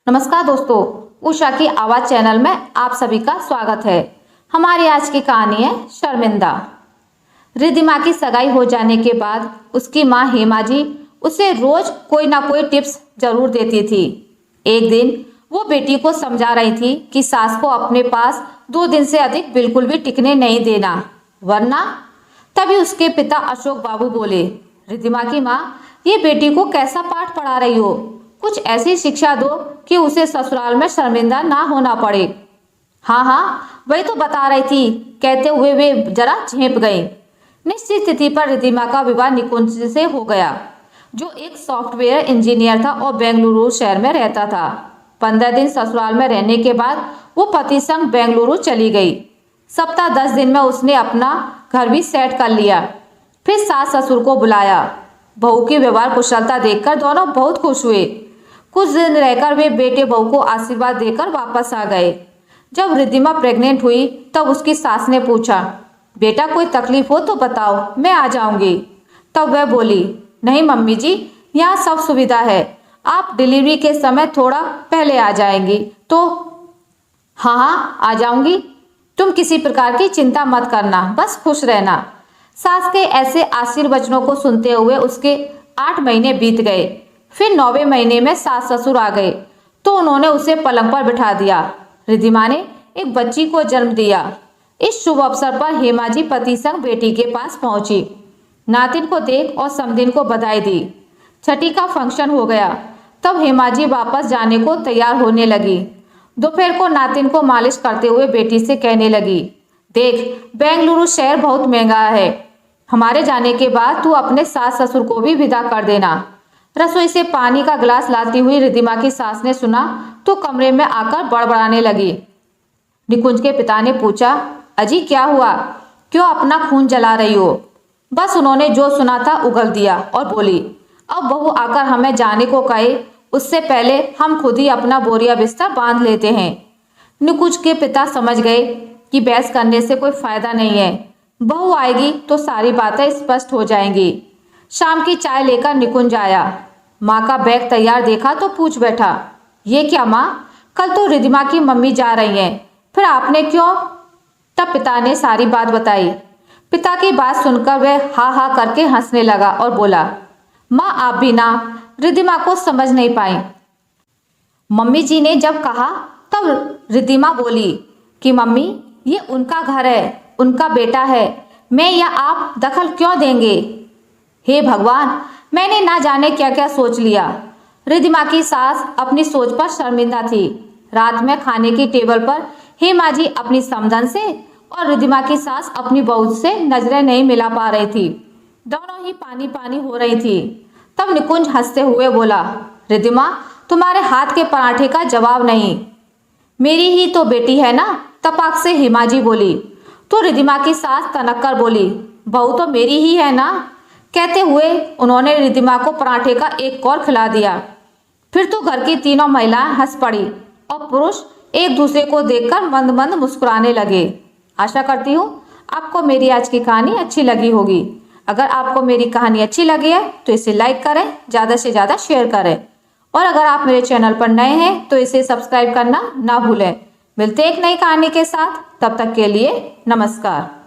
नमस्कार दोस्तों, उषा की आवाज चैनल में आप सभी का स्वागत है। हमारी आज की कहानी है शर्मिंदा। रिद्धिमा की सगाई हो जाने के बाद उसकी माँ हेमा जी उसे रोज कोई ना कोई टिप्स जरूर देती थी। एक दिन वो बेटी को समझा रही थी कि सास को अपने पास 2 दिन से अधिक बिल्कुल भी टिकने नहीं देना, वरना तभी उसके पिता अशोक बाबू बोले, रिद्धिमा की माँ, ये बेटी को कैसा पाठ पढ़ा रही हो? कुछ ऐसी शिक्षा दो कि उसे ससुराल में शर्मिंदा ना होना पड़े। हाँ हाँ, वही तो बता रही थी, कहते हुए वे जरा झेंप गई। निश्चित तिथि पर रिद्धिमा का विवाह निकुंज से हो गया, जो एक सॉफ्टवेयर इंजीनियर था और बेंगलुरु शहर में रहता था। 15 दिन ससुराल में रहने के बाद वो पति संग बेंगलुरु चली गई। सप्ताह 10 दिन में उसने अपना घर भी सेट कर लिया। फिर सास ससुर को बुलाया। बहू की व्यवहार कुशलता देखकर दोनों बहुत खुश हुए। कुछ दिन रहकर वे बेटे बहू को आशीर्वाद देकर वापस आ गए। जब रिद्धिमा प्रेग्नेंट हुई तब उसकी सास ने पूछा, बेटा कोई तकलीफ हो तो बताओ, मैं आ जाऊंगी। तब वह बोली, नहीं मम्मी जी, यहाँ सब सुविधा है, आप डिलीवरी के समय थोड़ा पहले आ जाएंगी तो। हाँ हाँ, आ जाऊंगी, तुम किसी प्रकार की चिंता मत करना, बस खुश रहना। सास के ऐसे आशीर्वचनों को सुनते हुए उसके 8 महीने बीत गए। फिर 9वें महीने में सास ससुर आ गए तो उन्होंने उसे पलंग पर बिठा दिया। रिद्धिमा ने एक बच्ची को जन्म दिया। इस शुभ अवसर पर हेमा जी पति संग बेटी के पास पहुंची। नातिन को देख और समधिन को बधाई दी। छठी का फंक्शन हो गया। तब हेमा जी वापस जाने को तैयार होने लगी। दोपहर को नातिन को मालिश करते हुए बेटी से कहने लगी, देख, बेंगलुरु शहर बहुत महंगा है, हमारे जाने के बाद तू अपने सास ससुर को भी विदा कर देना। रसोई से पानी का गिलास लाती हुई रिद्धिमा की सास ने सुना तो कमरे में आकर बड़बड़ाने लगी। निकुंज के पिता ने पूछा, अजी क्या हुआ, क्यों अपना खून जला रही हो? बस उन्होंने जो सुना था उगल दिया और बोली, अब बहू आकर हमें जाने को कहे उससे पहले हम खुद ही अपना बोरिया बिस्तर बांध लेते हैं। निकुंज के पिता समझ गए कि बहस करने से कोई फायदा नहीं है, बहू आएगी तो सारी बातें स्पष्ट हो जाएंगी। शाम की चाय लेकर निकुंज आया। माँ का बैग तैयार देखा तो पूछ बैठा, ये क्या माँ, कल तो रिद्धिमा की मम्मी जा रही हैं, फिर आपने क्यों? तब पिता ने सारी बात बताई। पिता की बात सुनकर वह हा हा करके हंसने लगा और बोला, माँ आप भी ना रिद्धिमा को समझ नहीं पाई। मम्मी जी ने जब कहा तब रिद्धिमा बोली कि मम्मी ये उनका घर है, उनका बेटा है, मैं या आप दखल क्यों देंगे? हे भगवान, मैंने ना जाने क्या क्या सोच लिया। रिद्धिमा की सास अपनी सोच पर शर्मिंदा थी। रात में खाने की टेबल पर हेमा जी अपनी समधन से और रिद्धिमा की सास अपनी बहू से नजरें नहीं मिला पा रही थी। दोनों ही पानी पानी हो रही थी। तब निकुंज हंसते हुए बोला, रिद्धिमा, तुम्हारे हाथ के पराठे का जवाब नहीं। मेरी ही तो बेटी है ना, तपाक से हेमा जी बोली। तो रिद्धिमा की सास तनक कर बोली, बहू तो मेरी ही है ना। कहते हुए उन्होंने रिद्धिमा को पराठे का एक कौर खिला दिया। फिर तो घर की तीनों महिलाएं हंस पड़ी और पुरुष एक दूसरे को देखकर मंद मंद मुस्कुराने लगे। आशा करती हूँ आपको मेरी आज की कहानी अच्छी लगी होगी। अगर आपको मेरी कहानी अच्छी लगी है तो इसे लाइक करें, ज़्यादा से ज़्यादा शेयर करें और अगर आप मेरे चैनल पर नए हैं तो इसे सब्सक्राइब करना ना भूलें। मिलते हैं एक नई कहानी के साथ, तब तक के लिए नमस्कार।